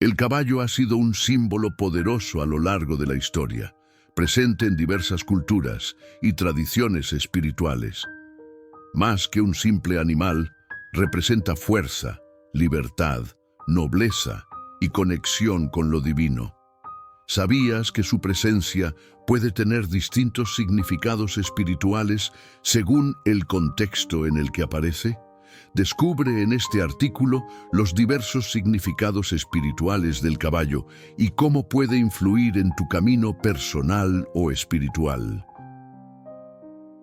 El caballo ha sido un símbolo poderoso a lo largo de la historia, presente en diversas culturas y tradiciones espirituales. Más que un simple animal, representa fuerza, libertad, nobleza y conexión con lo divino. ¿Sabías que su presencia puede tener distintos significados espirituales según el contexto en el que aparece? Descubre en este artículo los diversos significados espirituales del caballo y cómo puede influir en tu camino personal o espiritual.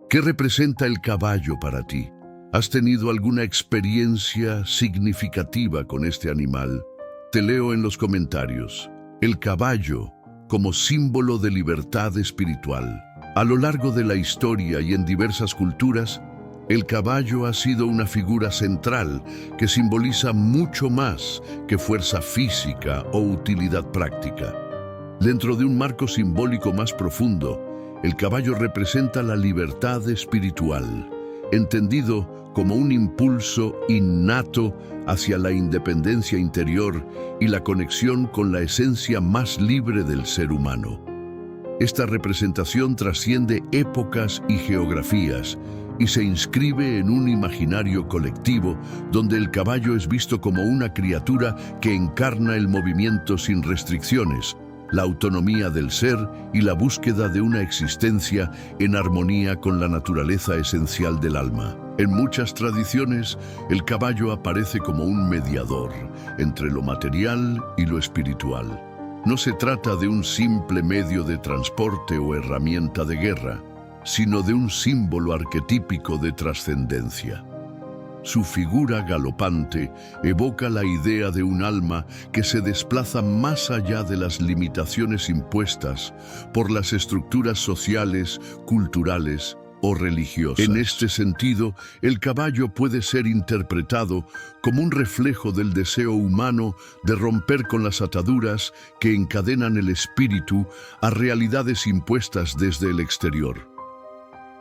¿Qué representa el caballo para ti? ¿Has tenido alguna experiencia significativa con este animal? Te leo en los comentarios. El caballo como símbolo de libertad espiritual. A lo largo de la historia y en diversas culturas, el caballo ha sido una figura central que simboliza mucho más que fuerza física o utilidad práctica. Dentro de un marco simbólico más profundo, el caballo representa la libertad espiritual, entendido como un impulso innato hacia la independencia interior y la conexión con la esencia más libre del ser humano. Esta representación trasciende épocas y geografías y se inscribe en un imaginario colectivo donde el caballo es visto como una criatura que encarna el movimiento sin restricciones, la autonomía del ser y la búsqueda de una existencia en armonía con la naturaleza esencial del alma. En muchas tradiciones, el caballo aparece como un mediador entre lo material y lo espiritual. No se trata de un simple medio de transporte o herramienta de guerra, sino de un símbolo arquetípico de trascendencia. Su figura galopante evoca la idea de un alma que se desplaza más allá de las limitaciones impuestas por las estructuras sociales, culturales o religiosas. En este sentido, el caballo puede ser interpretado como un reflejo del deseo humano de romper con las ataduras que encadenan el espíritu a realidades impuestas desde el exterior.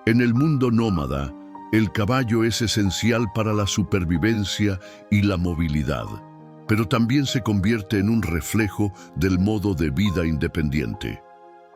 En el mundo nómada, el caballo es esencial para la supervivencia y la movilidad, pero también se convierte en un reflejo del modo de vida independiente.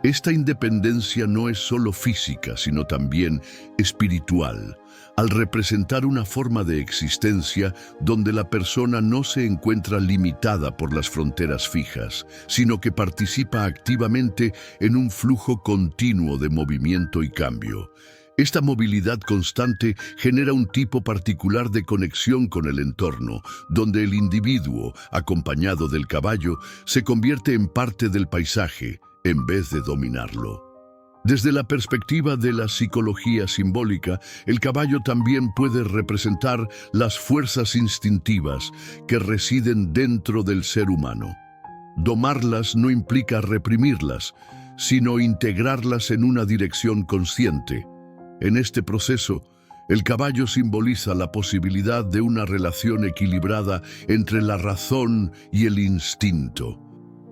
Esta independencia no es solo física, sino también espiritual, al representar una forma de existencia donde la persona no se encuentra limitada por las fronteras fijas, sino que participa activamente en un flujo continuo de movimiento y cambio. Esta movilidad constante genera un tipo particular de conexión con el entorno, donde el individuo, acompañado del caballo, se convierte en parte del paisaje, en vez de dominarlo. Desde la perspectiva de la psicología simbólica, el caballo también puede representar las fuerzas instintivas que residen dentro del ser humano. Domarlas no implica reprimirlas, sino integrarlas en una dirección consciente. En este proceso, el caballo simboliza la posibilidad de una relación equilibrada entre la razón y el instinto,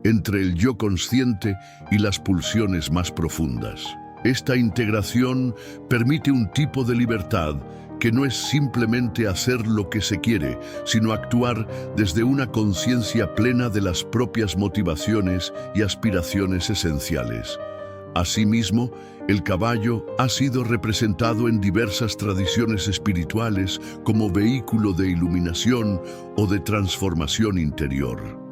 entre el yo consciente y las pulsiones más profundas. Esta integración permite un tipo de libertad que no es simplemente hacer lo que se quiere, sino actuar desde una conciencia plena de las propias motivaciones y aspiraciones esenciales. Asimismo, el caballo ha sido representado en diversas tradiciones espirituales como vehículo de iluminación o de transformación interior.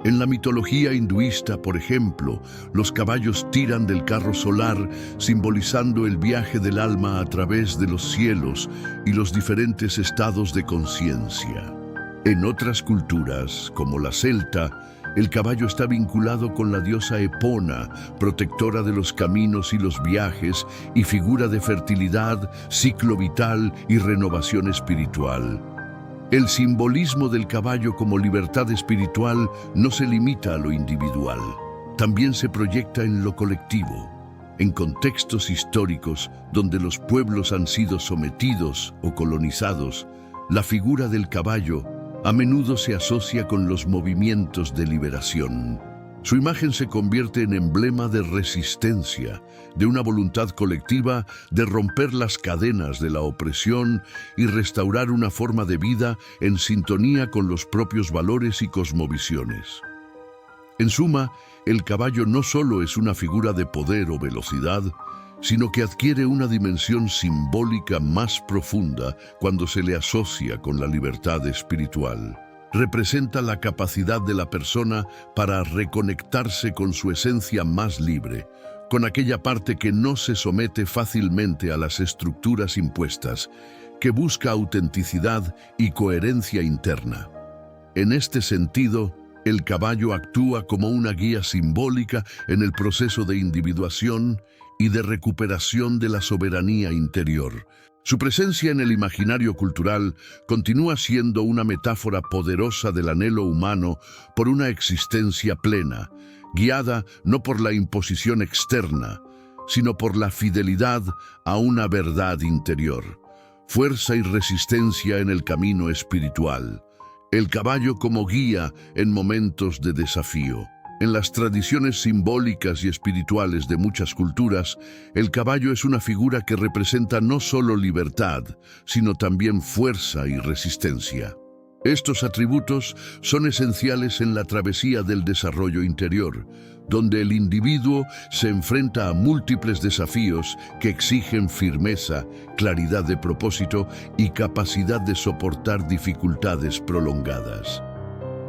En la mitología hinduista, por ejemplo, los caballos tiran del carro solar, simbolizando el viaje del alma a través de los cielos y los diferentes estados de conciencia. En otras culturas, como la celta, el caballo está vinculado con la diosa Epona, protectora de los caminos y los viajes y figura de fertilidad, ciclo vital y renovación espiritual. El simbolismo del caballo como libertad espiritual no se limita a lo individual, también se proyecta en lo colectivo. En contextos históricos donde los pueblos han sido sometidos o colonizados, la figura del caballo a menudo se asocia con los movimientos de liberación. Su imagen se convierte en emblema de resistencia, de una voluntad colectiva de romper las cadenas de la opresión y restaurar una forma de vida en sintonía con los propios valores y cosmovisiones. En suma, el caballo no solo es una figura de poder o velocidad, sino que adquiere una dimensión simbólica más profunda cuando se le asocia con la libertad espiritual. Representa la capacidad de la persona para reconectarse con su esencia más libre, con aquella parte que no se somete fácilmente a las estructuras impuestas, que busca autenticidad y coherencia interna. En este sentido, el caballo actúa como una guía simbólica en el proceso de individuación y de recuperación de la soberanía interior. Su presencia en el imaginario cultural continúa siendo una metáfora poderosa del anhelo humano por una existencia plena, guiada no por la imposición externa, sino por la fidelidad a una verdad interior. Fuerza y resistencia en el camino espiritual. El caballo como guía en momentos de desafío. En las tradiciones simbólicas y espirituales de muchas culturas, el caballo es una figura que representa no solo libertad, sino también fuerza y resistencia. Estos atributos son esenciales en la travesía del desarrollo interior, donde el individuo se enfrenta a múltiples desafíos que exigen firmeza, claridad de propósito y capacidad de soportar dificultades prolongadas.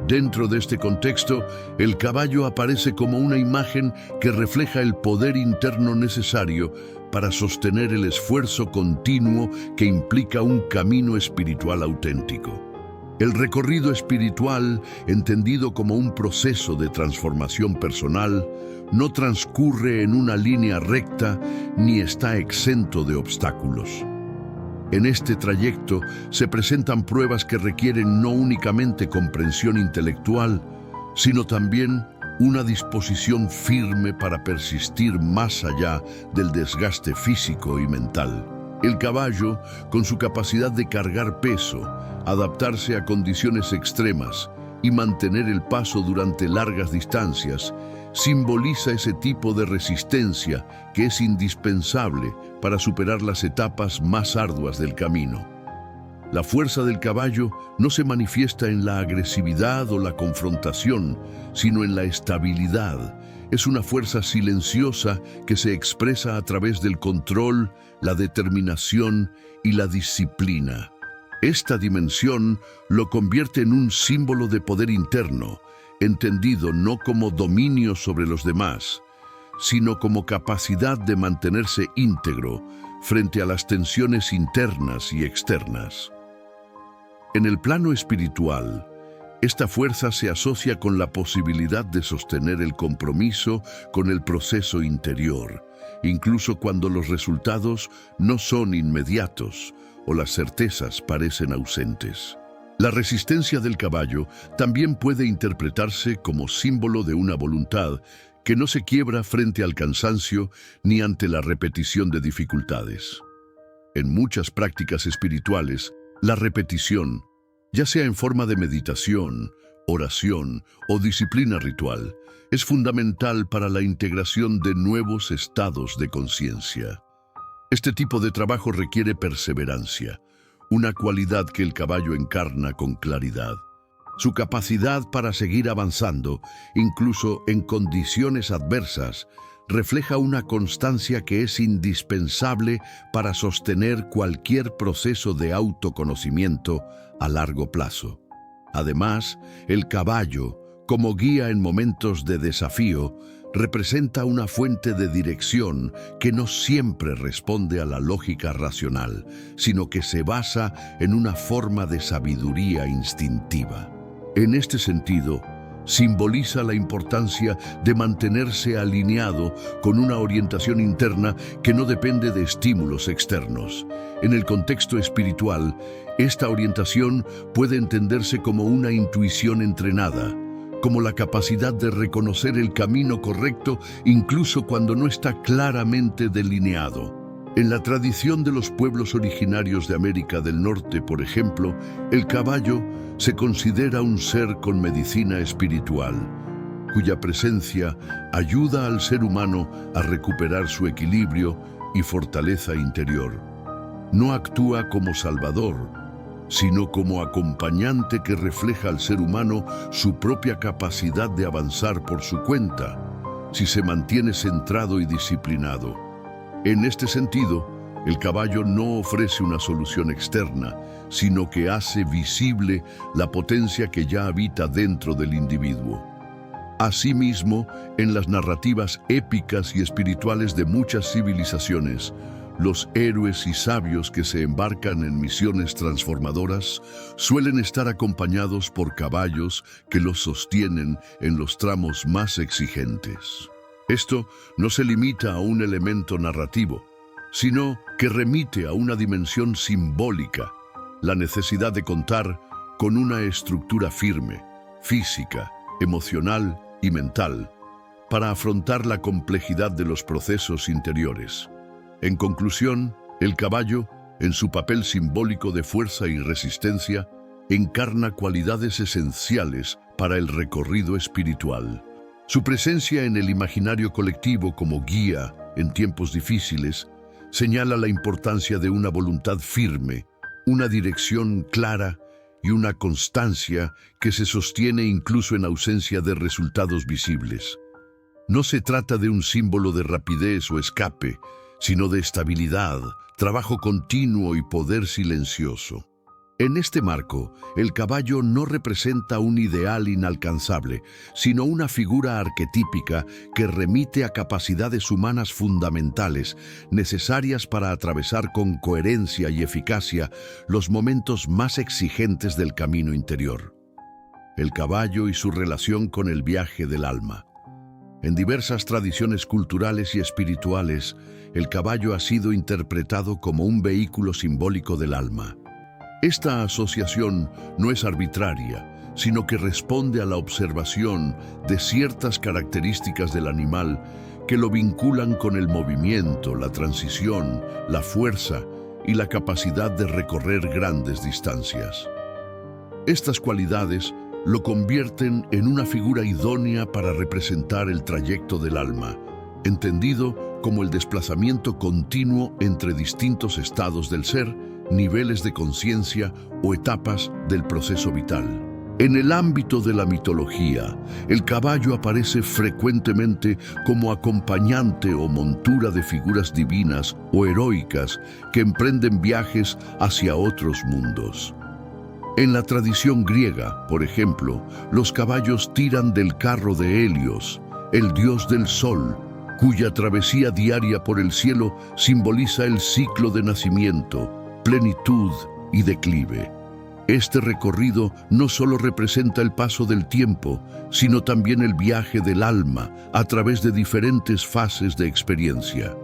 Dentro de este contexto, el caballo aparece como una imagen que refleja el poder interno necesario para sostener el esfuerzo continuo que implica un camino espiritual auténtico. El recorrido espiritual, entendido como un proceso de transformación personal, no transcurre en una línea recta ni está exento de obstáculos. En este trayecto se presentan pruebas que requieren no únicamente comprensión intelectual, sino también una disposición firme para persistir más allá del desgaste físico y mental. El caballo, con su capacidad de cargar peso, adaptarse a condiciones extremas y mantener el paso durante largas distancias, simboliza ese tipo de resistencia que es indispensable para superar las etapas más arduas del camino. La fuerza del caballo no se manifiesta en la agresividad o la confrontación, sino en la estabilidad. Es una fuerza silenciosa que se expresa a través del control, la determinación y la disciplina. Esta dimensión lo convierte en un símbolo de poder interno, entendido no como dominio sobre los demás, sino como capacidad de mantenerse íntegro frente a las tensiones internas y externas. En el plano espiritual, esta fuerza se asocia con la posibilidad de sostener el compromiso con el proceso interior, incluso cuando los resultados no son inmediatos o las certezas parecen ausentes. La resistencia del caballo también puede interpretarse como símbolo de una voluntad que no se quiebra frente al cansancio ni ante la repetición de dificultades. En muchas prácticas espirituales, la repetición, ya sea en forma de meditación, oración o disciplina ritual, es fundamental para la integración de nuevos estados de conciencia. Este tipo de trabajo requiere perseverancia, una cualidad que el caballo encarna con claridad. Su capacidad para seguir avanzando, incluso en condiciones adversas, refleja una constancia que es indispensable para sostener cualquier proceso de autoconocimiento a largo plazo. Además, el caballo, como guía en momentos de desafío, representa una fuente de dirección que no siempre responde a la lógica racional, sino que se basa en una forma de sabiduría instintiva. En este sentido, simboliza la importancia de mantenerse alineado con una orientación interna que no depende de estímulos externos. En el contexto espiritual, esta orientación puede entenderse como una intuición entrenada, como la capacidad de reconocer el camino correcto incluso cuando no está claramente delineado. En la tradición de los pueblos originarios de América del Norte, por ejemplo, el caballo se considera un ser con medicina espiritual, cuya presencia ayuda al ser humano a recuperar su equilibrio y fortaleza interior. No actúa como salvador, sino como acompañante que refleja al ser humano su propia capacidad de avanzar por su cuenta, si se mantiene centrado y disciplinado. En este sentido, el caballo no ofrece una solución externa, sino que hace visible la potencia que ya habita dentro del individuo. Asimismo, en las narrativas épicas y espirituales de muchas civilizaciones, los héroes y sabios que se embarcan en misiones transformadoras suelen estar acompañados por caballos que los sostienen en los tramos más exigentes. Esto no se limita a un elemento narrativo, sino que remite a una dimensión simbólica, la necesidad de contar con una estructura firme, física, emocional y mental, para afrontar la complejidad de los procesos interiores. En conclusión, el caballo, en su papel simbólico de fuerza y resistencia, encarna cualidades esenciales para el recorrido espiritual. Su presencia en el imaginario colectivo como guía en tiempos difíciles señala la importancia de una voluntad firme, una dirección clara y una constancia que se sostiene incluso en ausencia de resultados visibles. No se trata de un símbolo de rapidez o escape, sino de estabilidad, trabajo continuo y poder silencioso. En este marco, el caballo no representa un ideal inalcanzable, sino una figura arquetípica que remite a capacidades humanas fundamentales, necesarias para atravesar con coherencia y eficacia los momentos más exigentes del camino interior. El caballo y su relación con el viaje del alma. En diversas tradiciones culturales y espirituales, el caballo ha sido interpretado como un vehículo simbólico del alma. Esta asociación no es arbitraria, sino que responde a la observación de ciertas características del animal que lo vinculan con el movimiento, la transición, la fuerza y la capacidad de recorrer grandes distancias. Estas cualidades lo convierten en una figura idónea para representar el trayecto del alma, entendido como el desplazamiento continuo entre distintos estados del ser, niveles de conciencia o etapas del proceso vital. En el ámbito de la mitología, el caballo aparece frecuentemente como acompañante o montura de figuras divinas o heroicas que emprenden viajes hacia otros mundos. En la tradición griega, por ejemplo, los caballos tiran del carro de Helios, el dios del sol, cuya travesía diaria por el cielo simboliza el ciclo de nacimiento, plenitud y declive. Este recorrido no solo representa el paso del tiempo, sino también el viaje del alma a través de diferentes fases de experiencia.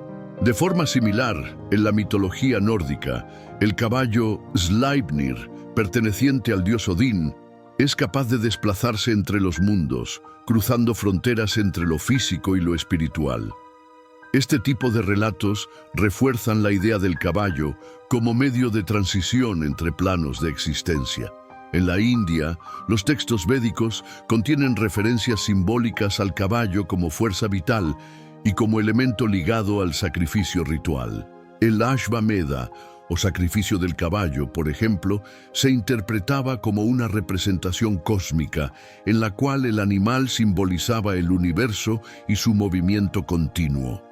De forma similar, en la mitología nórdica, el caballo Sleipnir, perteneciente al dios Odín, es capaz de desplazarse entre los mundos, cruzando fronteras entre lo físico y lo espiritual. Este tipo de relatos refuerzan la idea del caballo como medio de transición entre planos de existencia. En la India, los textos védicos contienen referencias simbólicas al caballo como fuerza vital y como elemento ligado al sacrificio ritual. El Ashvamedha, o sacrificio del caballo, por ejemplo, se interpretaba como una representación cósmica en la cual el animal simbolizaba el universo y su movimiento continuo.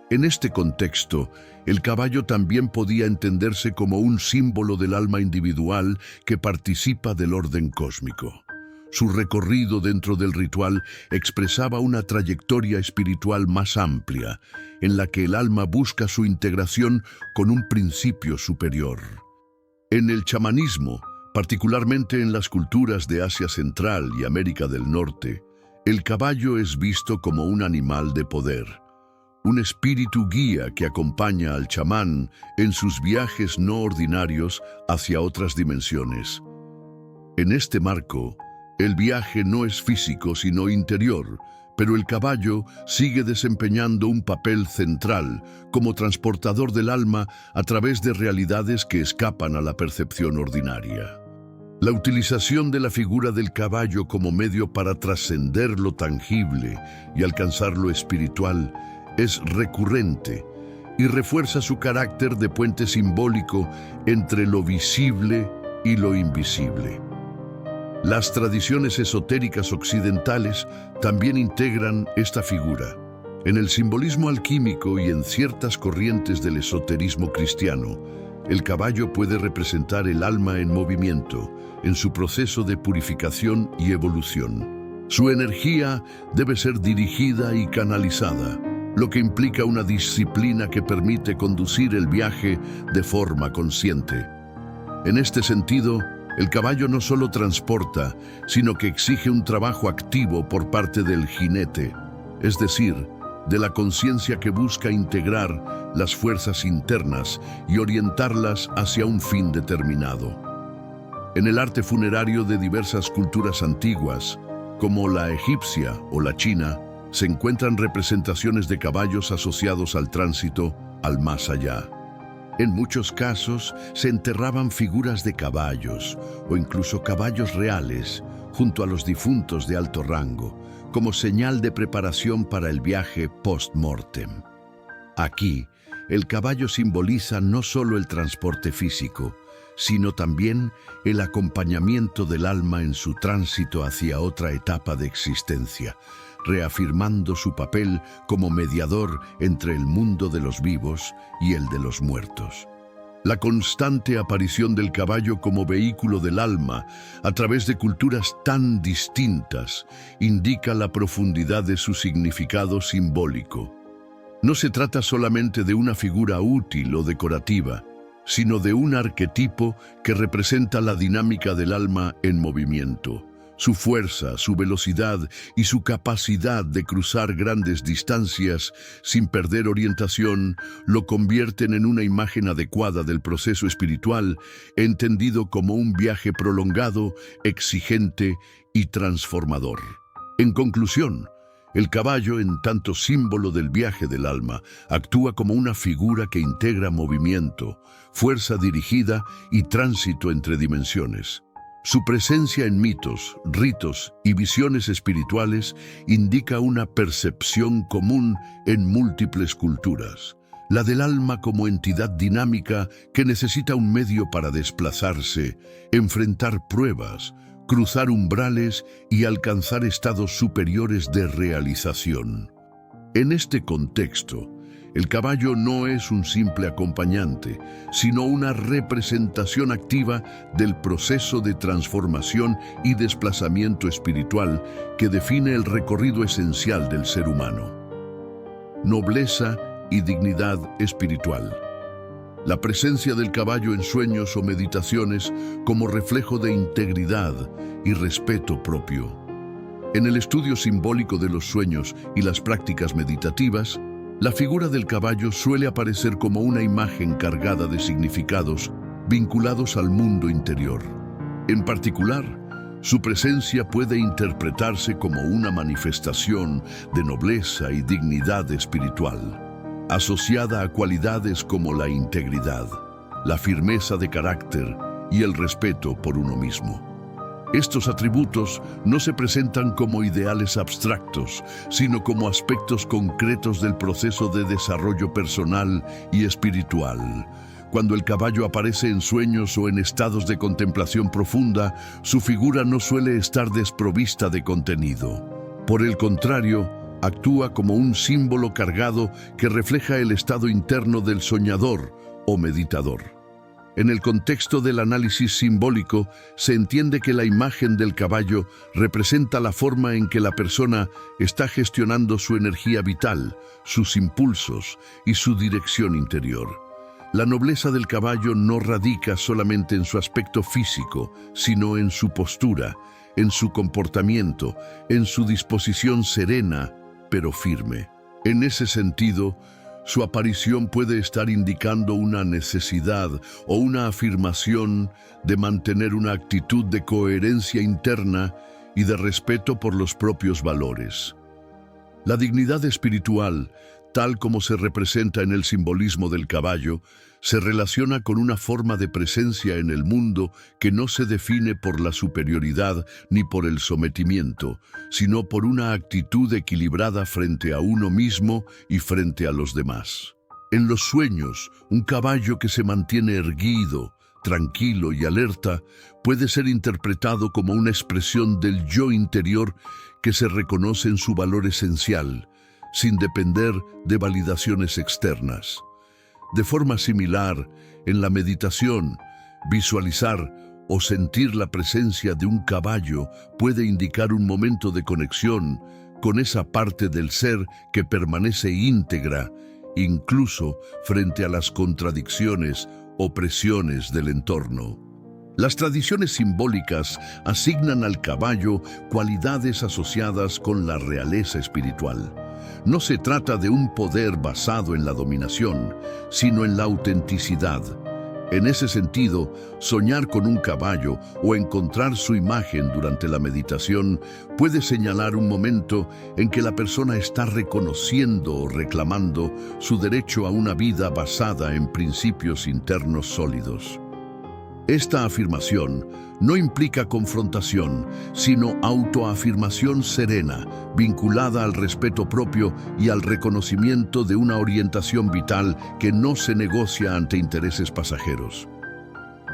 En este contexto, el caballo también podía entenderse como un símbolo del alma individual que participa del orden cósmico. Su recorrido dentro del ritual expresaba una trayectoria espiritual más amplia, en la que el alma busca su integración con un principio superior. En el chamanismo, particularmente en las culturas de Asia Central y América del Norte, el caballo es visto como un animal de poder, un espíritu guía que acompaña al chamán en sus viajes no ordinarios hacia otras dimensiones. En este marco, el viaje no es físico sino interior, pero el caballo sigue desempeñando un papel central como transportador del alma a través de realidades que escapan a la percepción ordinaria. La utilización de la figura del caballo como medio para trascender lo tangible y alcanzar lo espiritual es recurrente y refuerza su carácter de puente simbólico entre lo visible y lo invisible. Las tradiciones esotéricas occidentales también integran esta figura. En el simbolismo alquímico y en ciertas corrientes del esoterismo cristiano, el caballo puede representar el alma en movimiento, en su proceso de purificación y evolución. Su energía debe ser dirigida y canalizada, lo que implica una disciplina que permite conducir el viaje de forma consciente. En este sentido, el caballo no solo transporta, sino que exige un trabajo activo por parte del jinete, es decir, de la conciencia que busca integrar las fuerzas internas y orientarlas hacia un fin determinado. En el arte funerario de diversas culturas antiguas, como la egipcia o la china, se encuentran representaciones de caballos asociados al tránsito al más allá. En muchos casos se enterraban figuras de caballos o incluso caballos reales junto a los difuntos de alto rango, como señal de preparación para el viaje post-mortem. Aquí, el caballo simboliza no solo el transporte físico, sino también el acompañamiento del alma en su tránsito hacia otra etapa de existencia, reafirmando su papel como mediador entre el mundo de los vivos y el de los muertos. La constante aparición del caballo como vehículo del alma a través de culturas tan distintas indica la profundidad de su significado simbólico. No se trata solamente de una figura útil o decorativa, sino de un arquetipo que representa la dinámica del alma en movimiento. Su fuerza, su velocidad y su capacidad de cruzar grandes distancias sin perder orientación lo convierten en una imagen adecuada del proceso espiritual, entendido como un viaje prolongado, exigente y transformador. En conclusión, el caballo, en tanto símbolo del viaje del alma, actúa como una figura que integra movimiento, fuerza dirigida y tránsito entre dimensiones. Su presencia en mitos, ritos y visiones espirituales indica una percepción común en múltiples culturas, la del alma como entidad dinámica que necesita un medio para desplazarse, enfrentar pruebas, cruzar umbrales y alcanzar estados superiores de realización. En este contexto, el caballo no es un simple acompañante, sino una representación activa del proceso de transformación y desplazamiento espiritual que define el recorrido esencial del ser humano. Nobleza y dignidad espiritual. La presencia del caballo en sueños o meditaciones como reflejo de integridad y respeto propio. En el estudio simbólico de los sueños y las prácticas meditativas, la figura del caballo suele aparecer como una imagen cargada de significados vinculados al mundo interior. En particular, su presencia puede interpretarse como una manifestación de nobleza y dignidad espiritual, asociada a cualidades como la integridad, la firmeza de carácter y el respeto por uno mismo. Estos atributos no se presentan como ideales abstractos, sino como aspectos concretos del proceso de desarrollo personal y espiritual. Cuando el caballo aparece en sueños o en estados de contemplación profunda, su figura no suele estar desprovista de contenido. Por el contrario, actúa como un símbolo cargado que refleja el estado interno del soñador o meditador. En el contexto del análisis simbólico, se entiende que la imagen del caballo representa la forma en que la persona está gestionando su energía vital, sus impulsos y su dirección interior. La nobleza del caballo no radica solamente en su aspecto físico, sino en su postura, en su comportamiento, en su disposición serena, pero firme. En ese sentido, su aparición puede estar indicando una necesidad o una afirmación de mantener una actitud de coherencia interna y de respeto por los propios valores. La dignidad espiritual, tal como se representa en el simbolismo del caballo, se relaciona con una forma de presencia en el mundo que no se define por la superioridad ni por el sometimiento, sino por una actitud equilibrada frente a uno mismo y frente a los demás. En los sueños, un caballo que se mantiene erguido, tranquilo y alerta, puede ser interpretado como una expresión del yo interior que se reconoce en su valor esencial, sin depender de validaciones externas. De forma similar, en la meditación, visualizar o sentir la presencia de un caballo puede indicar un momento de conexión con esa parte del ser que permanece íntegra, incluso frente a las contradicciones o presiones del entorno. Las tradiciones simbólicas asignan al caballo cualidades asociadas con la realeza espiritual. No se trata de un poder basado en la dominación, sino en la autenticidad. En ese sentido, soñar con un caballo o encontrar su imagen durante la meditación puede señalar un momento en que la persona está reconociendo o reclamando su derecho a una vida basada en principios internos sólidos. Esta afirmación no implica confrontación, sino autoafirmación serena, vinculada al respeto propio y al reconocimiento de una orientación vital que no se negocia ante intereses pasajeros.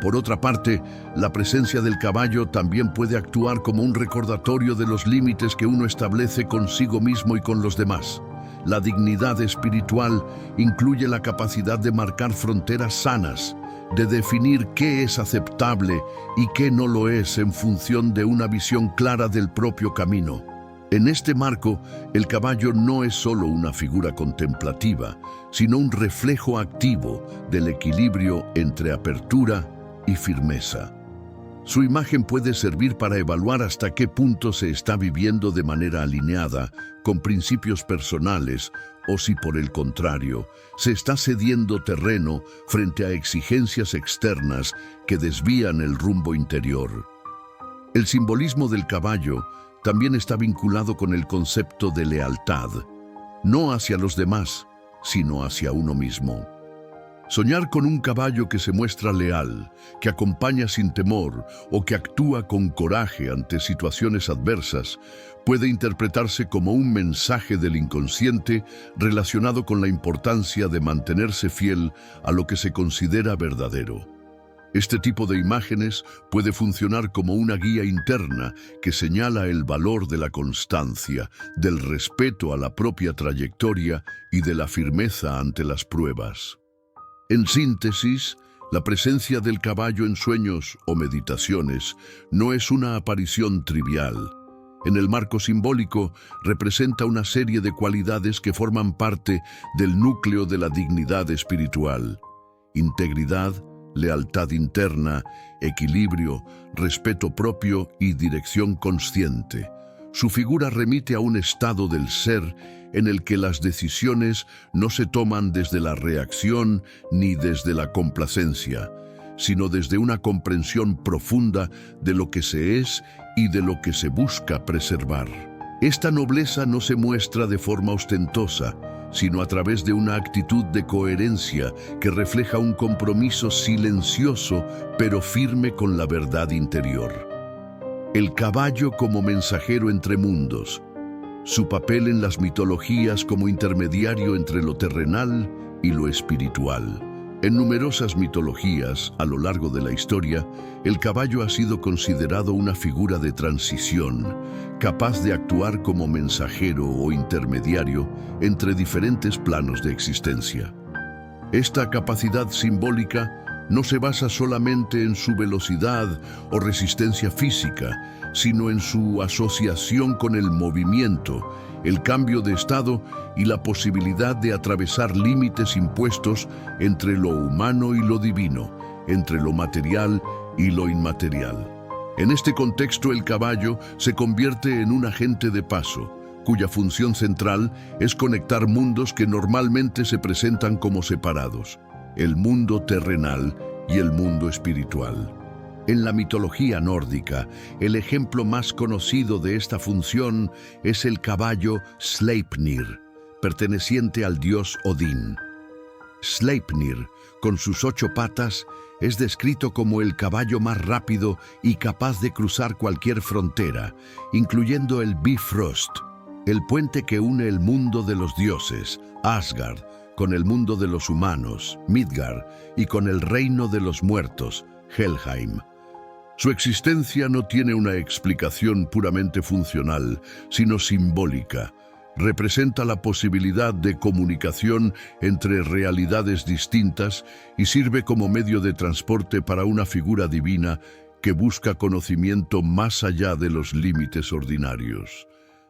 Por otra parte, la presencia del caballo también puede actuar como un recordatorio de los límites que uno establece consigo mismo y con los demás. La dignidad espiritual incluye la capacidad de marcar fronteras sanas, de definir qué es aceptable y qué no lo es en función de una visión clara del propio camino. En este marco, el caballo no es solo una figura contemplativa, sino un reflejo activo del equilibrio entre apertura y firmeza. Su imagen puede servir para evaluar hasta qué punto se está viviendo de manera alineada con principios personales o si por el contrario se está cediendo terreno frente a exigencias externas que desvían el rumbo interior. El simbolismo del caballo también está vinculado con el concepto de lealtad, no hacia los demás, sino hacia uno mismo. Soñar con un caballo que se muestra leal, que acompaña sin temor o que actúa con coraje ante situaciones adversas, puede interpretarse como un mensaje del inconsciente relacionado con la importancia de mantenerse fiel a lo que se considera verdadero. Este tipo de imágenes puede funcionar como una guía interna que señala el valor de la constancia, del respeto a la propia trayectoria y de la firmeza ante las pruebas. En síntesis, la presencia del caballo en sueños o meditaciones no es una aparición trivial. En el marco simbólico, representa una serie de cualidades que forman parte del núcleo de la dignidad espiritual: integridad, lealtad interna, equilibrio, respeto propio y dirección consciente. Su figura remite a un estado del ser en el que las decisiones no se toman desde la reacción ni desde la complacencia, sino desde una comprensión profunda de lo que se es y de lo que se busca preservar. Esta nobleza no se muestra de forma ostentosa, sino a través de una actitud de coherencia que refleja un compromiso silencioso pero firme con la verdad interior. El caballo como mensajero entre mundos. Su papel en las mitologías como intermediario entre lo terrenal y lo espiritual. En numerosas mitologías, a lo largo de la historia, el caballo ha sido considerado una figura de transición, capaz de actuar como mensajero o intermediario entre diferentes planos de existencia. Esta capacidad simbólica no se basa solamente en su velocidad o resistencia física, sino en su asociación con el movimiento, el cambio de estado y la posibilidad de atravesar límites impuestos entre lo humano y lo divino, entre lo material y lo inmaterial. En este contexto, el caballo se convierte en un agente de paso, cuya función central es conectar mundos que normalmente se presentan como separados: el mundo terrenal y el mundo espiritual. En la mitología nórdica, el ejemplo más conocido de esta función es el caballo Sleipnir, perteneciente al dios Odín. Sleipnir, con sus 8 patas, es descrito como el caballo más rápido y capaz de cruzar cualquier frontera, incluyendo el Bifrost, el puente que une el mundo de los dioses, Asgard, con el mundo de los humanos, Midgard, y con el reino de los muertos, Helheim. Su existencia no tiene una explicación puramente funcional, sino simbólica. Representa la posibilidad de comunicación entre realidades distintas y sirve como medio de transporte para una figura divina que busca conocimiento más allá de los límites ordinarios.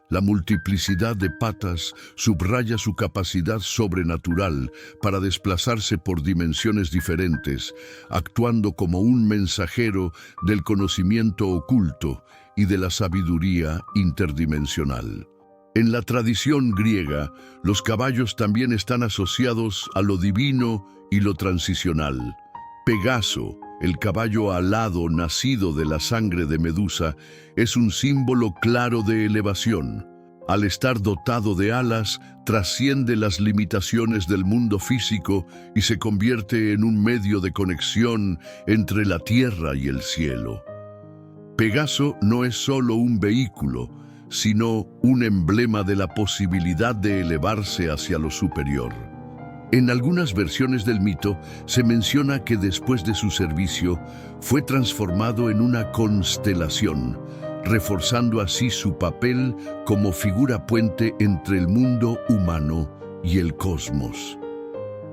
La multiplicidad de patas subraya su capacidad sobrenatural para desplazarse por dimensiones diferentes, actuando como un mensajero del conocimiento oculto y de la sabiduría interdimensional. En la tradición griega, los caballos también están asociados a lo divino y lo transicional. Pegaso, el caballo alado nacido de la sangre de Medusa, es un símbolo claro de elevación. Al estar dotado de alas, trasciende las limitaciones del mundo físico y se convierte en un medio de conexión entre la tierra y el cielo. Pegaso no es solo un vehículo, sino un emblema de la posibilidad de elevarse hacia lo superior. En algunas versiones del mito se menciona que después de su servicio fue transformado en una constelación, reforzando así su papel como figura puente entre el mundo humano y el cosmos.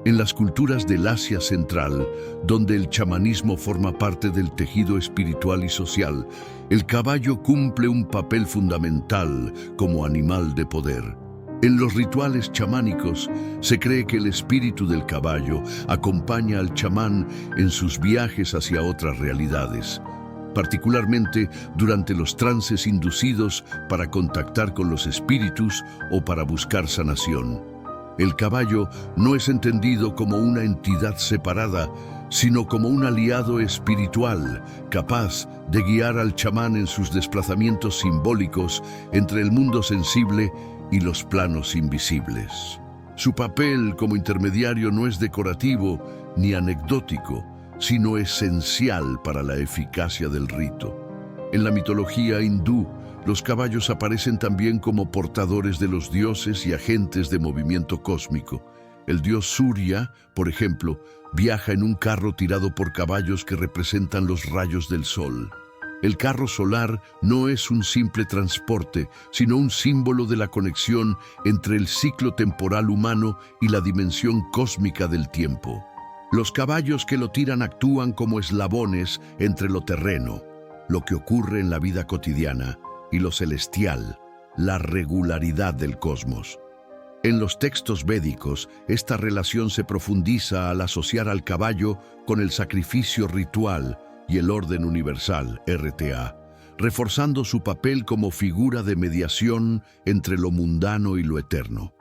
En las culturas del Asia Central, donde el chamanismo forma parte del tejido espiritual y social, el caballo cumple un papel fundamental como animal de poder. En los rituales chamánicos se cree que el espíritu del caballo acompaña al chamán en sus viajes hacia otras realidades, particularmente durante los trances inducidos para contactar con los espíritus o para buscar sanación. El caballo no es entendido como una entidad separada, sino como un aliado espiritual, capaz de guiar al chamán en sus desplazamientos simbólicos entre el mundo sensible y los planos invisibles. Su papel como intermediario no es decorativo ni anecdótico, sino esencial para la eficacia del rito. En la mitología hindú, los caballos aparecen también como portadores de los dioses y agentes de movimiento cósmico. El dios Surya, por ejemplo, viaja en un carro tirado por caballos que representan los rayos del sol. El carro solar no es un simple transporte, sino un símbolo de la conexión entre el ciclo temporal humano y la dimensión cósmica del tiempo. Los caballos que lo tiran actúan como eslabones entre lo terreno, lo que ocurre en la vida cotidiana, y lo celestial, la regularidad del cosmos. En los textos védicos, esta relación se profundiza al asociar al caballo con el sacrificio ritual y el orden universal, RTA, reforzando su papel como figura de mediación entre lo mundano y lo eterno.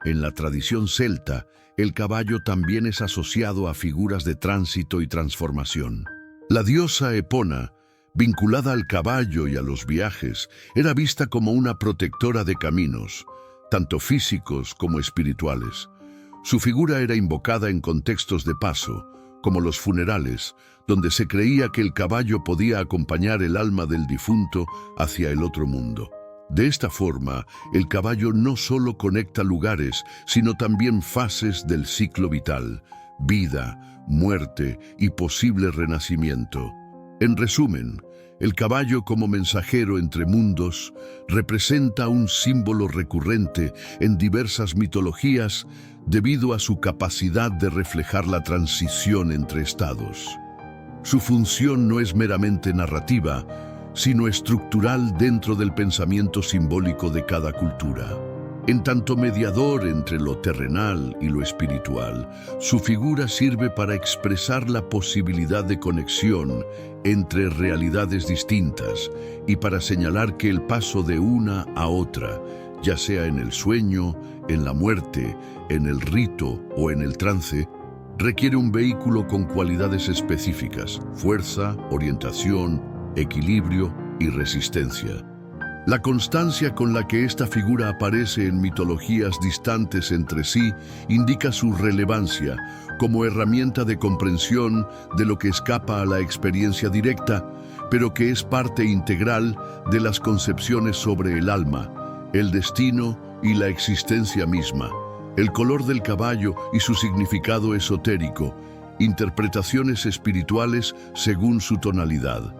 En la tradición celta, el caballo también es asociado a figuras de tránsito y transformación. La diosa Epona, vinculada al caballo y a los viajes, era vista como una protectora de caminos, tanto físicos como espirituales. Su figura era invocada en contextos de paso, como los funerales, donde se creía que el caballo podía acompañar el alma del difunto hacia el otro mundo. De esta forma, el caballo no solo conecta lugares, sino también fases del ciclo vital, vida, muerte y posible renacimiento. En resumen, el caballo como mensajero entre mundos representa un símbolo recurrente en diversas mitologías debido a su capacidad de reflejar la transición entre estados. Su función no es meramente narrativa, sino estructural dentro del pensamiento simbólico de cada cultura. En tanto mediador entre lo terrenal y lo espiritual, su figura sirve para expresar la posibilidad de conexión entre realidades distintas y para señalar que el paso de una a otra, ya sea en el sueño, en la muerte, en el rito o en el trance, requiere un vehículo con cualidades específicas: fuerza, orientación, equilibrio y resistencia. La constancia con la que esta figura aparece en mitologías distantes entre sí indica su relevancia como herramienta de comprensión de lo que escapa a la experiencia directa, pero que es parte integral de las concepciones sobre el alma, el destino y la existencia misma. El color del caballo y su significado esotérico, interpretaciones espirituales según su tonalidad.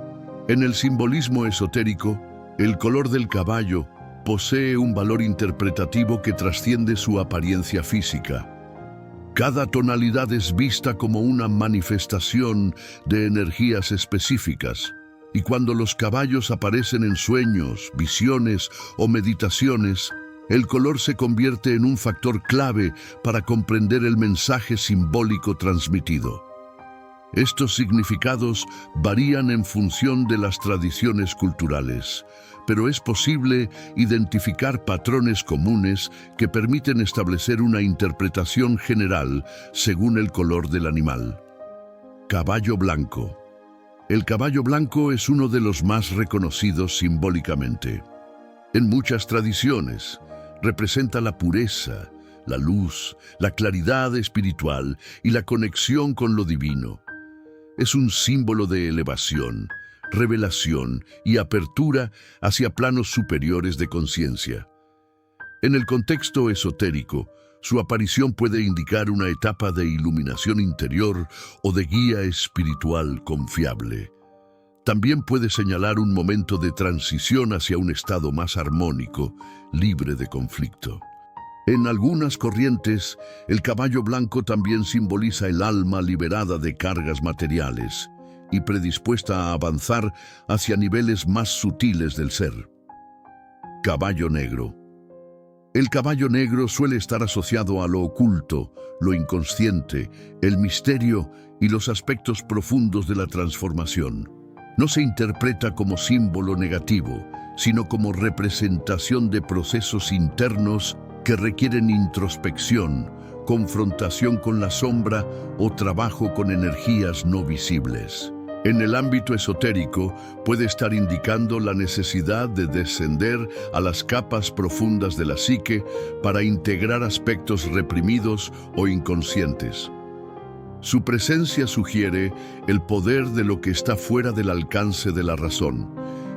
En el simbolismo esotérico, el color del caballo posee un valor interpretativo que trasciende su apariencia física. Cada tonalidad es vista como una manifestación de energías específicas, y cuando los caballos aparecen en sueños, visiones o meditaciones, el color se convierte en un factor clave para comprender el mensaje simbólico transmitido. Estos significados varían en función de las tradiciones culturales, pero es posible identificar patrones comunes que permiten establecer una interpretación general según el color del animal. Caballo blanco. El caballo blanco es uno de los más reconocidos simbólicamente. En muchas tradiciones, representa la pureza, la luz, la claridad espiritual y la conexión con lo divino. Es un símbolo de elevación, revelación y apertura hacia planos superiores de conciencia. En el contexto esotérico, su aparición puede indicar una etapa de iluminación interior o de guía espiritual confiable. También puede señalar un momento de transición hacia un estado más armónico, libre de conflicto. En algunas corrientes, el caballo blanco también simboliza el alma liberada de cargas materiales y predispuesta a avanzar hacia niveles más sutiles del ser. Caballo negro. El caballo negro suele estar asociado a lo oculto, lo inconsciente, el misterio y los aspectos profundos de la transformación. No se interpreta como símbolo negativo, sino como representación de procesos internos que requieren introspección, confrontación con la sombra o trabajo con energías no visibles. En el ámbito esotérico puede estar indicando la necesidad de descender a las capas profundas de la psique para integrar aspectos reprimidos o inconscientes. Su presencia sugiere el poder de lo que está fuera del alcance de la razón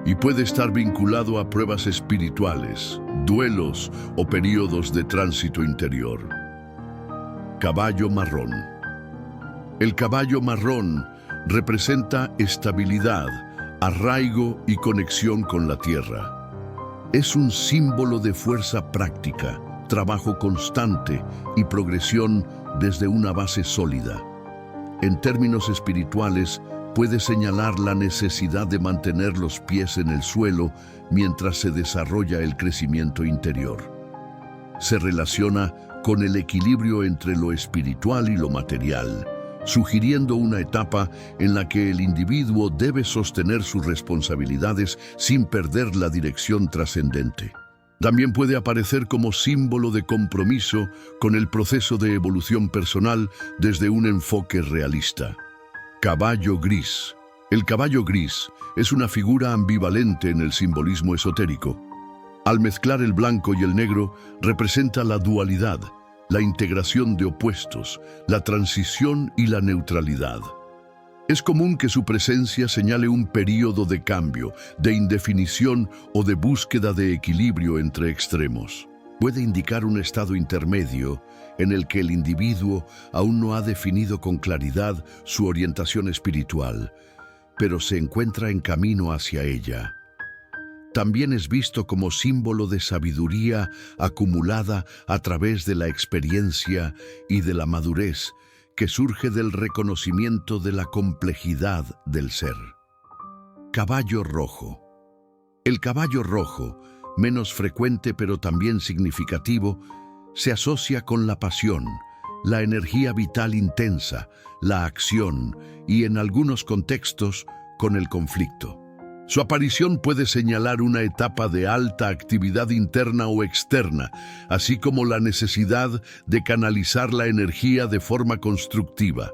y puede estar vinculado a pruebas espirituales, duelos o periodos de tránsito interior. Caballo marrón. El caballo marrón representa estabilidad, arraigo y conexión con la tierra. Es un símbolo de fuerza práctica, trabajo constante y progresión desde una base sólida. En términos espirituales, puede señalar la necesidad de mantener los pies en el suelo mientras se desarrolla el crecimiento interior. Se relaciona con el equilibrio entre lo espiritual y lo material, sugiriendo una etapa en la que el individuo debe sostener sus responsabilidades sin perder la dirección trascendente. También puede aparecer como símbolo de compromiso con el proceso de evolución personal desde un enfoque realista. Caballo gris. El caballo gris es una figura ambivalente en el simbolismo esotérico. Al mezclar el blanco y el negro, representa la dualidad, la integración de opuestos, la transición y la neutralidad. Es común que su presencia señale un período de cambio, de indefinición o de búsqueda de equilibrio entre extremos. Puede indicar un estado intermedio en el que el individuo aún no ha definido con claridad su orientación espiritual, pero se encuentra en camino hacia ella. También es visto como símbolo de sabiduría acumulada a través de la experiencia y de la madurez, que surge del reconocimiento de la complejidad del ser. Caballo rojo. El caballo rojo, menos frecuente pero también significativo, se asocia con la pasión, la energía vital intensa, la acción y, en algunos contextos, con el conflicto. Su aparición puede señalar una etapa de alta actividad interna o externa, así como la necesidad de canalizar la energía de forma constructiva.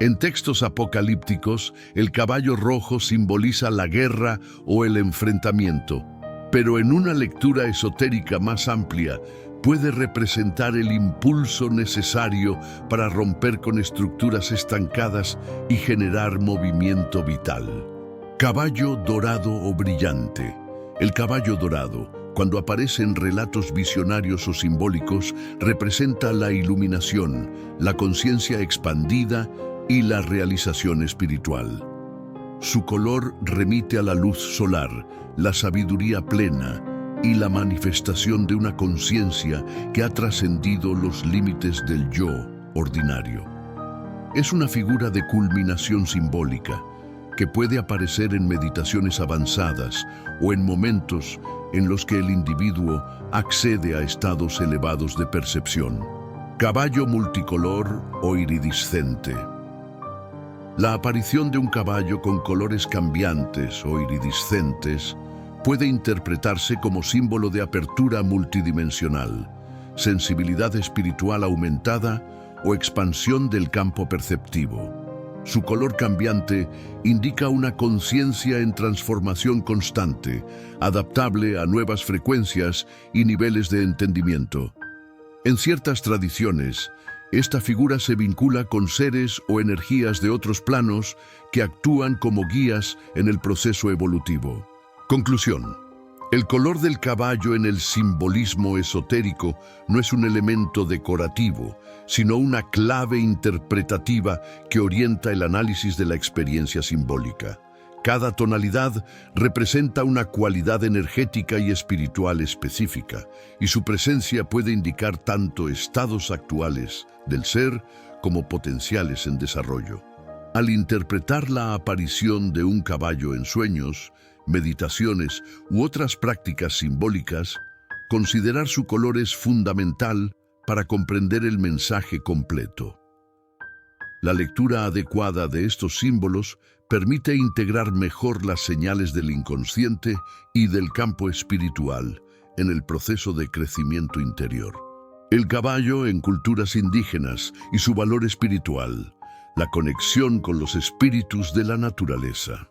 En textos apocalípticos, el caballo rojo simboliza la guerra o el enfrentamiento, pero en una lectura esotérica más amplia, puede representar el impulso necesario para romper con estructuras estancadas y generar movimiento vital. Caballo dorado o brillante. El caballo dorado, cuando aparece en relatos visionarios o simbólicos, representa la iluminación, la conciencia expandida y la realización espiritual. Su color remite a la luz solar, la sabiduría plena y la manifestación de una conciencia que ha trascendido los límites del yo ordinario. Es una figura de culminación simbólica que puede aparecer en meditaciones avanzadas o en momentos en los que el individuo accede a estados elevados de percepción. Caballo multicolor o iridiscente. La aparición de un caballo con colores cambiantes o iridiscentes puede interpretarse como símbolo de apertura multidimensional, sensibilidad espiritual aumentada o expansión del campo perceptivo. Su color cambiante indica una conciencia en transformación constante, adaptable a nuevas frecuencias y niveles de entendimiento. En ciertas tradiciones, esta figura se vincula con seres o energías de otros planos que actúan como guías en el proceso evolutivo. Conclusión. El color del caballo en el simbolismo esotérico no es un elemento decorativo, sino una clave interpretativa que orienta el análisis de la experiencia simbólica. Cada tonalidad representa una cualidad energética y espiritual específica, y su presencia puede indicar tanto estados actuales del ser como potenciales en desarrollo. Al interpretar la aparición de un caballo en sueños, meditaciones u otras prácticas simbólicas, considerar su color es fundamental para comprender el mensaje completo. La lectura adecuada de estos símbolos permite integrar mejor las señales del inconsciente y del campo espiritual en el proceso de crecimiento interior. El caballo en culturas indígenas y su valor espiritual, la conexión con los espíritus de la naturaleza.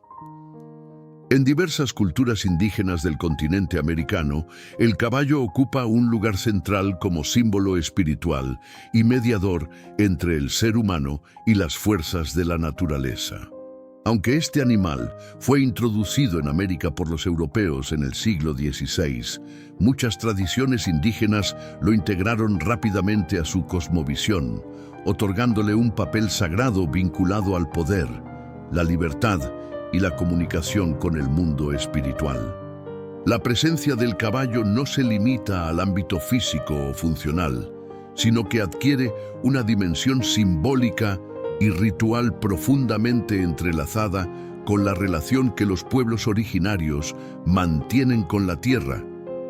En diversas culturas indígenas del continente americano, el caballo ocupa un lugar central como símbolo espiritual y mediador entre el ser humano y las fuerzas de la naturaleza. Aunque este animal fue introducido en América por los europeos en el siglo XVI, muchas tradiciones indígenas lo integraron rápidamente a su cosmovisión, otorgándole un papel sagrado vinculado al poder, la libertad y la comunicación con el mundo espiritual. La presencia del caballo no se limita al ámbito físico o funcional, sino que adquiere una dimensión simbólica y ritual profundamente entrelazada con la relación que los pueblos originarios mantienen con la tierra,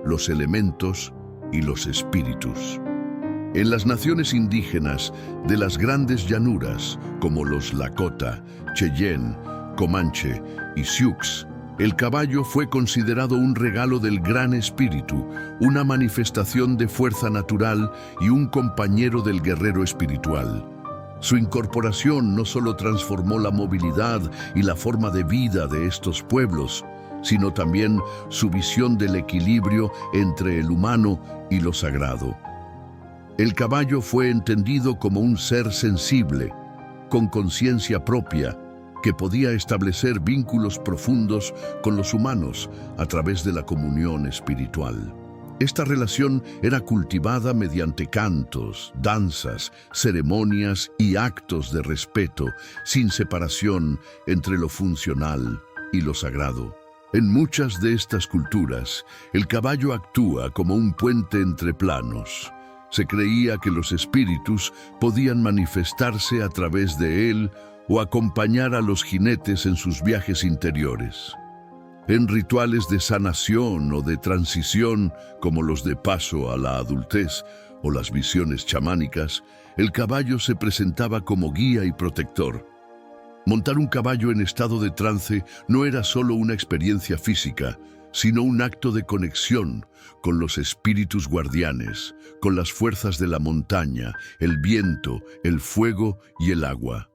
los elementos y los espíritus. En las naciones indígenas de las grandes llanuras, como los Lakota, Cheyenne, Comanche y Sioux, el caballo fue considerado un regalo del Gran Espíritu, una manifestación de fuerza natural y un compañero del guerrero espiritual. Su incorporación no solo transformó la movilidad y la forma de vida de estos pueblos, sino también su visión del equilibrio entre el humano y lo sagrado. El caballo fue entendido como un ser sensible, con conciencia propia, que podía establecer vínculos profundos con los humanos a través de la comunión espiritual. Esta relación era cultivada mediante cantos, danzas, ceremonias y actos de respeto, sin separación entre lo funcional y lo sagrado. En muchas de estas culturas, el caballo actúa como un puente entre planos. Se creía que los espíritus podían manifestarse a través de él o acompañar a los jinetes en sus viajes interiores. En rituales de sanación o de transición, como los de paso a la adultez o las visiones chamánicas, el caballo se presentaba como guía y protector. Montar un caballo en estado de trance no era solo una experiencia física, sino un acto de conexión con los espíritus guardianes, con las fuerzas de la montaña, el viento, el fuego y el agua.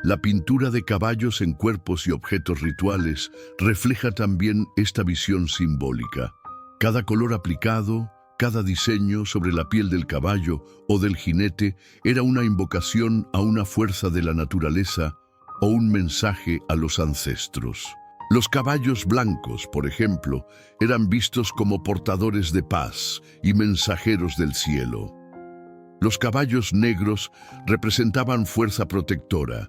La pintura de caballos en cuerpos y objetos rituales refleja también esta visión simbólica. Cada color aplicado, cada diseño sobre la piel del caballo o del jinete era una invocación a una fuerza de la naturaleza o un mensaje a los ancestros. Los caballos blancos, por ejemplo, eran vistos como portadores de paz y mensajeros del cielo. Los caballos negros representaban fuerza protectora.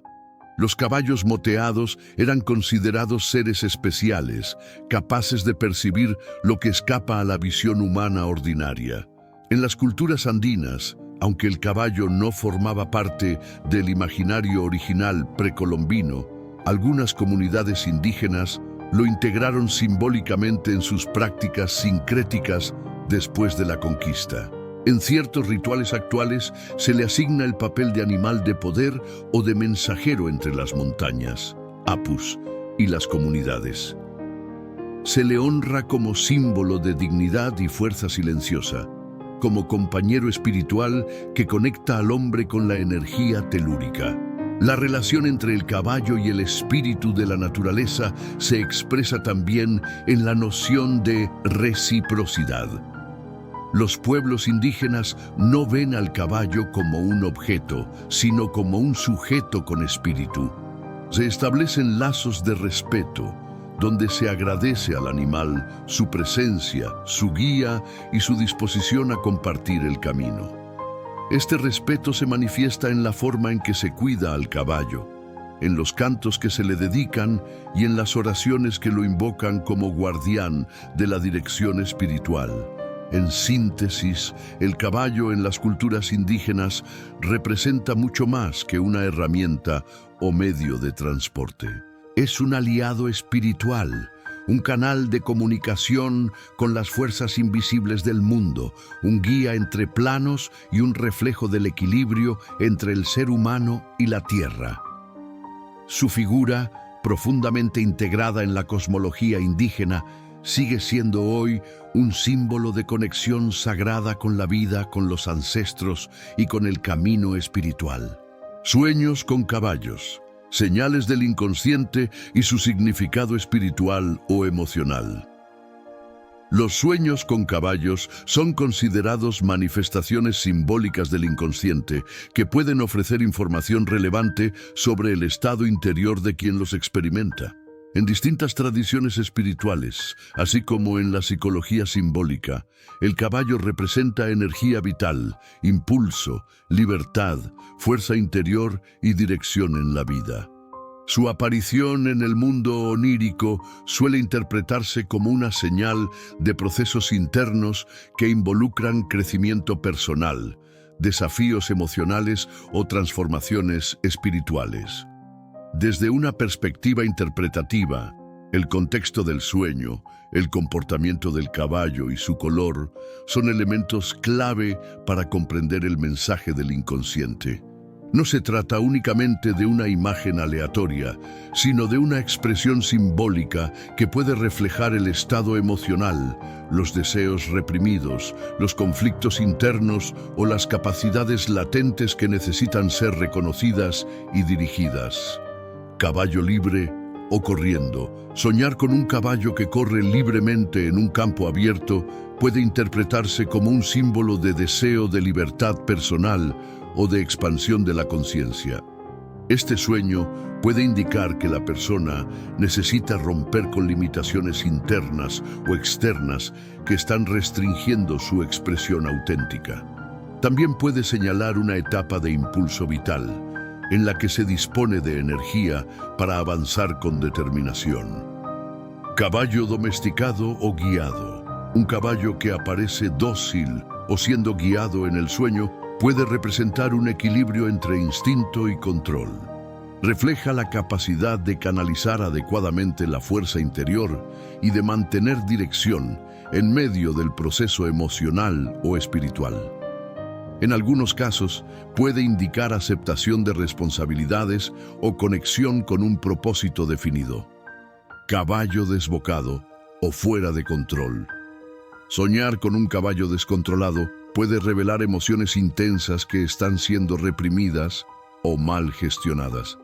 Los caballos moteados eran considerados seres especiales, capaces de percibir lo que escapa a la visión humana ordinaria. En las culturas andinas, aunque el caballo no formaba parte del imaginario original precolombino, algunas comunidades indígenas lo integraron simbólicamente en sus prácticas sincréticas después de la conquista. En ciertos rituales actuales se le asigna el papel de animal de poder o de mensajero entre las montañas, apus, y las comunidades. Se le honra como símbolo de dignidad y fuerza silenciosa, como compañero espiritual que conecta al hombre con la energía telúrica. La relación entre el caballo y el espíritu de la naturaleza se expresa también en la noción de reciprocidad. Los pueblos indígenas no ven al caballo como un objeto, sino como un sujeto con espíritu. Se establecen lazos de respeto, donde se agradece al animal su presencia, su guía y su disposición a compartir el camino. Este respeto se manifiesta en la forma en que se cuida al caballo, en los cantos que se le dedican y en las oraciones que lo invocan como guardián de la dirección espiritual. En síntesis, el caballo en las culturas indígenas representa mucho más que una herramienta o medio de transporte. Es un aliado espiritual, un canal de comunicación con las fuerzas invisibles del mundo, un guía entre planos y un reflejo del equilibrio entre el ser humano y la tierra. Su figura, profundamente integrada en la cosmología indígena, sigue siendo hoy un símbolo de conexión sagrada con la vida, con los ancestros y con el camino espiritual. Sueños con caballos, señales del inconsciente y su significado espiritual o emocional. Los sueños con caballos son considerados manifestaciones simbólicas del inconsciente que pueden ofrecer información relevante sobre el estado interior de quien los experimenta. En distintas tradiciones espirituales, así como en la psicología simbólica, el caballo representa energía vital, impulso, libertad, fuerza interior y dirección en la vida. Su aparición en el mundo onírico suele interpretarse como una señal de procesos internos que involucran crecimiento personal, desafíos emocionales o transformaciones espirituales. Desde una perspectiva interpretativa, el contexto del sueño, el comportamiento del caballo y su color son elementos clave para comprender el mensaje del inconsciente. No se trata únicamente de una imagen aleatoria, sino de una expresión simbólica que puede reflejar el estado emocional, los deseos reprimidos, los conflictos internos o las capacidades latentes que necesitan ser reconocidas y dirigidas. Caballo libre o corriendo. Soñar con un caballo que corre libremente en un campo abierto puede interpretarse como un símbolo de deseo de libertad personal o de expansión de la conciencia. Este sueño puede indicar que la persona necesita romper con limitaciones internas o externas que están restringiendo su expresión auténtica. También puede señalar una etapa de impulso vital, en la que se dispone de energía para avanzar con determinación. Caballo domesticado o guiado. Un caballo que aparece dócil o siendo guiado en el sueño puede representar un equilibrio entre instinto y control. Refleja la capacidad de canalizar adecuadamente la fuerza interior y de mantener dirección en medio del proceso emocional o espiritual. En algunos casos, puede indicar aceptación de responsabilidades o conexión con un propósito definido. Caballo desbocado o fuera de control. Soñar con un caballo descontrolado puede revelar emociones intensas que están siendo reprimidas o mal gestionadas.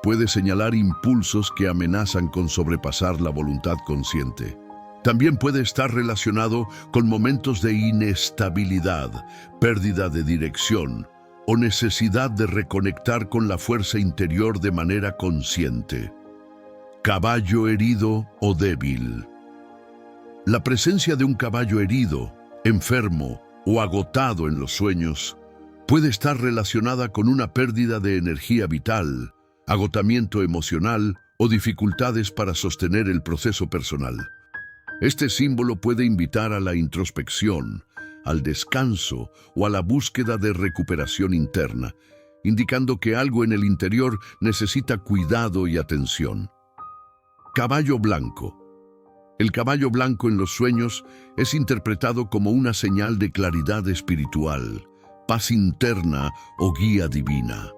Puede señalar impulsos que amenazan con sobrepasar la voluntad consciente. También puede estar relacionado con momentos de inestabilidad, pérdida de dirección o necesidad de reconectar con la fuerza interior de manera consciente. Caballo herido o débil. La presencia de un caballo herido, enfermo o agotado en los sueños puede estar relacionada con una pérdida de energía vital, agotamiento emocional o dificultades para sostener el proceso personal. Este símbolo puede invitar a la introspección, al descanso o a la búsqueda de recuperación interna, indicando que algo en el interior necesita cuidado y atención. Caballo blanco. El caballo blanco en los sueños es interpretado como una señal de claridad espiritual, paz interna o guía divina.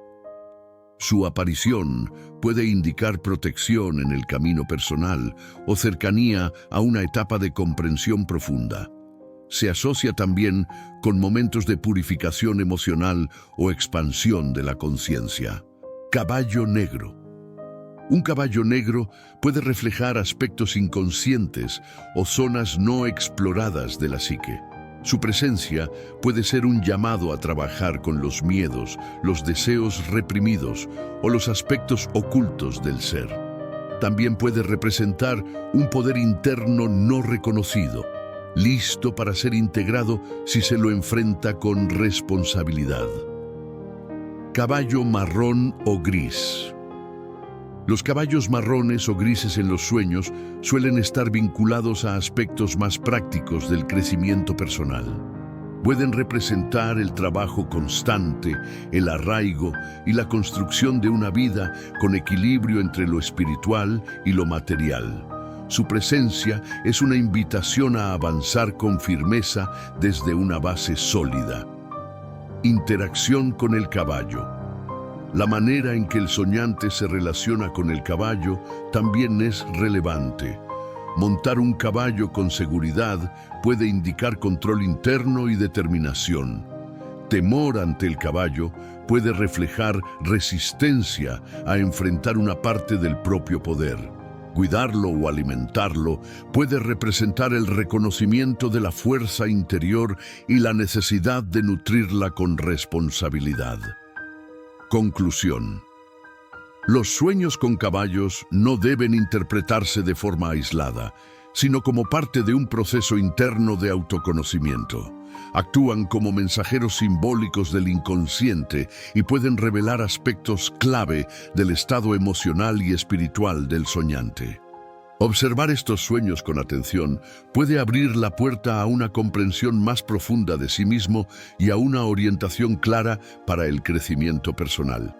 Su aparición puede indicar protección en el camino personal o cercanía a una etapa de comprensión profunda. Se asocia también con momentos de purificación emocional o expansión de la conciencia. Caballo negro. Un caballo negro puede reflejar aspectos inconscientes o zonas no exploradas de la psique. Su presencia puede ser un llamado a trabajar con los miedos, los deseos reprimidos o los aspectos ocultos del ser. También puede representar un poder interno no reconocido, listo para ser integrado si se lo enfrenta con responsabilidad. Caballo marrón o gris. Los caballos marrones o grises en los sueños suelen estar vinculados a aspectos más prácticos del crecimiento personal. Pueden representar el trabajo constante, el arraigo y la construcción de una vida con equilibrio entre lo espiritual y lo material. Su presencia es una invitación a avanzar con firmeza desde una base sólida. Interacción con el caballo. La manera en que el soñante se relaciona con el caballo también es relevante. Montar un caballo con seguridad puede indicar control interno y determinación. Temor ante el caballo puede reflejar resistencia a enfrentar una parte del propio poder. Cuidarlo o alimentarlo puede representar el reconocimiento de la fuerza interior y la necesidad de nutrirla con responsabilidad. Conclusión. Los sueños con caballos no deben interpretarse de forma aislada, sino como parte de un proceso interno de autoconocimiento. Actúan como mensajeros simbólicos del inconsciente y pueden revelar aspectos clave del estado emocional y espiritual del soñante. Observar estos sueños con atención puede abrir la puerta a una comprensión más profunda de sí mismo y a una orientación clara para el crecimiento personal.